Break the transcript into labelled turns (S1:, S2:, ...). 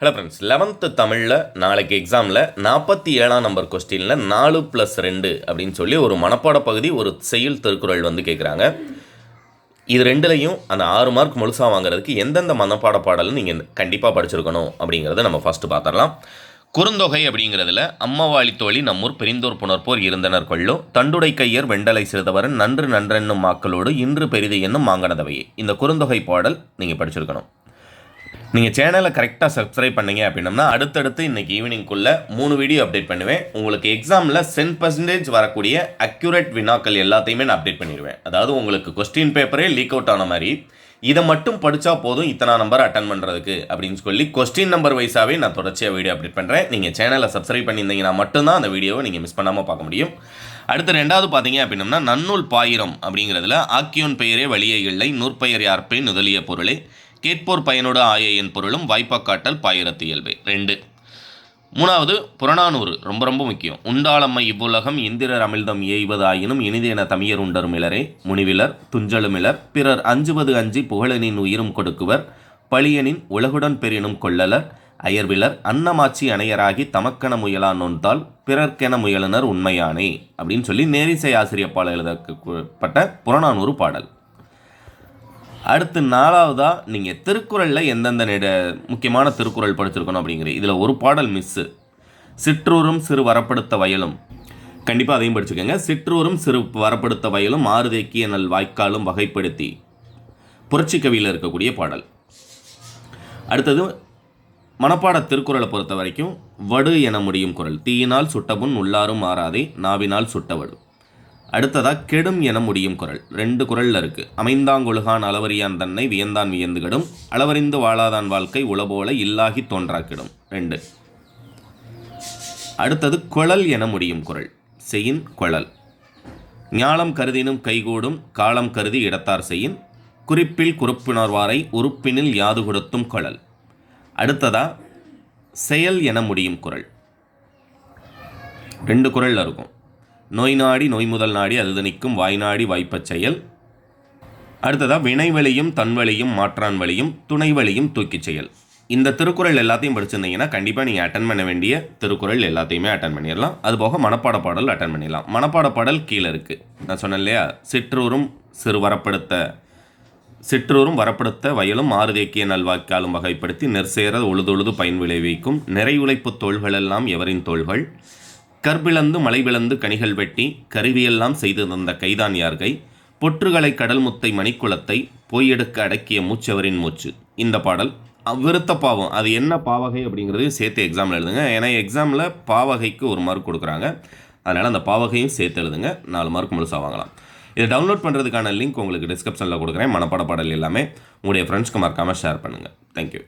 S1: Hello friends, 11th தமிழில் நாளைக்கு எக்ஸாமில் 47ஆம் நம்பர் கொஸ்டினில் 4+2 அப்படின்னு சொல்லி ஒரு மனப்பாட பகுதி, ஒரு செய்யுள் திருக்குறள் வந்து கேட்குறாங்க. இது ரெண்டுலையும் அந்த 6 மார்க் முழுசாக வாங்குறதுக்கு எந்தெந்த மனப்பாட பாடல்னு நீங்கள் கண்டிப்பாக படிச்சிருக்கணும் அப்படிங்கிறத நம்ம ஃபஸ்ட்டு பார்த்துடலாம். குறுந்தொகை அப்படிங்கிறதுல அம்மவாழி தோழி நம்மூர் பெரிந்தோர் புணர்ப்போர் இருந்தனர் கொள்ளோ தண்டுடை கையர் வெண்டலை சிறுதவரன் நன்று நன்றென்னும் மாக்களோடு இன்று பெரிது என்னும் மாங்கனதவையே. இந்த குறுந்தொகை பாடல் நீங்கள் படிச்சிருக்கணும். நீங்கள் சேனலை கரெக்டாக சப்ஸ்கிரைப் பண்ணீங்க அப்படின்னம்னா அடுத்தடுத்து இன்றைக்கி ஈவினிங்குள்ளே 3 வீடியோ அப்டேட் பண்ணுவேன். உங்களுக்கு எக்ஸாமில் 10% வரக்கூடிய அக்யூரேட் வினாக்கள் எல்லாத்தையுமே நான் அப்டேட் பண்ணிடுவேன். அதாவது உங்களுக்கு கொஸ்டின் பேப்பரே லீக் அவுட் ஆன மாதிரி இதை மட்டும் படித்தா போதும் இத்தனை நம்பர் அட்டன் பண்ணுறதுக்கு அப்படின்னு சொல்லி கொஸ்டின் நம்பர் வைஸாகவே நான் தொடர்ச்சியாக வீடியோ அப்டேட் பண்ணுறேன். நீங்கள் சேனலை சப்ஸ்கிரைப் பண்ணியிருந்தீங்கன்னா மட்டும்தான் அந்த வீடியோவை நீங்கள் மிஸ் பண்ணாமல் பார்க்க முடியும். அடுத்து ரெண்டாவது பார்த்தீங்க அப்படின்னம்னா நன்னூல் பாயிரம் அப்படிங்கிறதுல ஆக்கியோன் பெயரே வழியே இல்லை நூற்பெயர் யார்பே நுதலிய பொருளே கேட்போர் பயனோட ஆய என் பொருளும் வாய்ப்பாக்காட்டல் பாயிரத்து இயல்பே 2. மூணாவது புறநானூறு, ரொம்ப ரொம்ப முக்கியம். உண்டாளம்மை இவ்வுலகம் இந்திரர் அமிழ்தம் ஏய்வதாயினும் இனிதேன தமியர் உண்டரும் இலரே முனிவிலர் துஞ்சலுமிலர் பிறர் அஞ்சுவது அஞ்சி புகழனின் உயிரும் கொடுக்குவர் பழியனின் உலகுடன் பெறினும் கொள்ளலர் அயர்விலர் அன்னமாட்சி அணையராகி தமக்கென முயலா நொந்தால் பிறர்க்கென முயலுனர் உண்மையானே அப்படின்னு சொல்லி நேரிசை ஆசிரியப்பால் எழுதப்பட்ட புறநானூறு பாடல். அடுத்து 4வதாக நீங்கள் திருக்குறளில் எந்தெந்த முக்கியமான திருக்குறள் படிச்சிருக்கணும் அப்படிங்கிற இதில் ஒரு பாடல் மிஸ்ஸு. சிற்றூரும் சிறு வரப்படுத்த வயலும், கண்டிப்பாக அதையும் படிச்சுக்கோங்க. சிற்றூரும் சிறு வரப்படுத்த வயலும் ஆறுதேக்கிய நல் வாய்க்காலும் வகைப்படுத்தி புரட்சி கவியில் இருக்கக்கூடிய பாடல். அடுத்தது மனப்பாட திருக்குறளை பொறுத்த வரைக்கும் வடு என முடியும் குறள் தீயினால் சுட்டபுண் உள்ளாரும் மாறாதே நாவினால் சுட்டவடு. அடுத்ததாக கெடும் என முடியும் குறள் 2 குறளில் இருக்குது. அமைந்தாங்கொழுகான் அளவறியான் தன்னை வியந்தான் வியந்துகிடும் அளவறிந்து வாழாதான் வாழ்க்கை உளபோல இல்லாகி தோன்றாக்கிடும் 2. அடுத்தது குழல் என முடியும் குறள் செயின் குழல் ஞாலம் கருதினும் கைகூடும் காலம் கருதி இடத்தார் செய்யின் குறிப்பில் குறுப்பினர்வாரை உறுப்பினில் யாது கொடுத்தும் குழல். அடுத்ததாக செயல் என முடியும் குறள் 2 குறளில் இருக்கும். நோய் நாடி நோய் முதல் நாடி அது நிற்கும் வாய் நாடி வாய்ப்பச் செயல். அடுத்ததாக வினைவழியும் தன்வழியும் மாற்றான் வழியும் துணை வழியும் தூக்கிச் செயல். இந்த திருக்குறள் எல்லாத்தையும் படிச்சிருந்தீங்கன்னா கண்டிப்பாக நீங்கள் அட்டன் பண்ண வேண்டிய திருக்குறள் எல்லாத்தையுமே அட்டன் பண்ணிடலாம். அதுபோக மனப்பாட பாடல் அட்டன் பண்ணிடலாம். மனப்பாட பாடல் கீழே இருக்குது. நான் சொன்னேன் இல்லையா, சிற்றூரும் வரப்படுத்த வயலும் ஆறுதேக்கிய நல்வாக்காலும் வகைப்படுத்தி நெற்சேர உழுதொழுது பயன் விளைவிக்கும் நிறை உழைப்பு தோள்களெல்லாம் எவரின் தோள்கள் கற்பிளந்து மலைபிளந்து கனிகள் வெட்டி கருவியெல்லாம் செய்து தந்த கைதான் யார்கை பொற்றுகளை கடல் முத்தை மணிக்குளத்தை பொய்யெடுக்க அடக்கிய மூச்சவரின் மூச்சு. இந்த பாடல் விருத்த பாவம், அது என்ன பாவகை அப்படிங்கிறதையும் சேர்த்து எக்ஸாமில் எழுதுங்க. ஏன்னா எக்ஸாமில் பாவகைக்கு 1 மார்க் கொடுக்குறாங்க. அதனால் அந்த பாவகையும் சேர்த்து எழுதுங்க. 4 மார்க் முழுசாக வாங்கலாம். இதை டவுன்லோட் பண்ணுறதுக்கான லிங்க் உங்களுக்கு டிஸ்கிரிப்ஷனில் கொடுக்குறேன். மனப்பாட பாடல் எல்லாமே உங்களுடைய ஃப்ரெண்ட்ஸ்க்கு மறக்காமல் ஷேர் பண்ணுங்கள். தேங்க்யூ.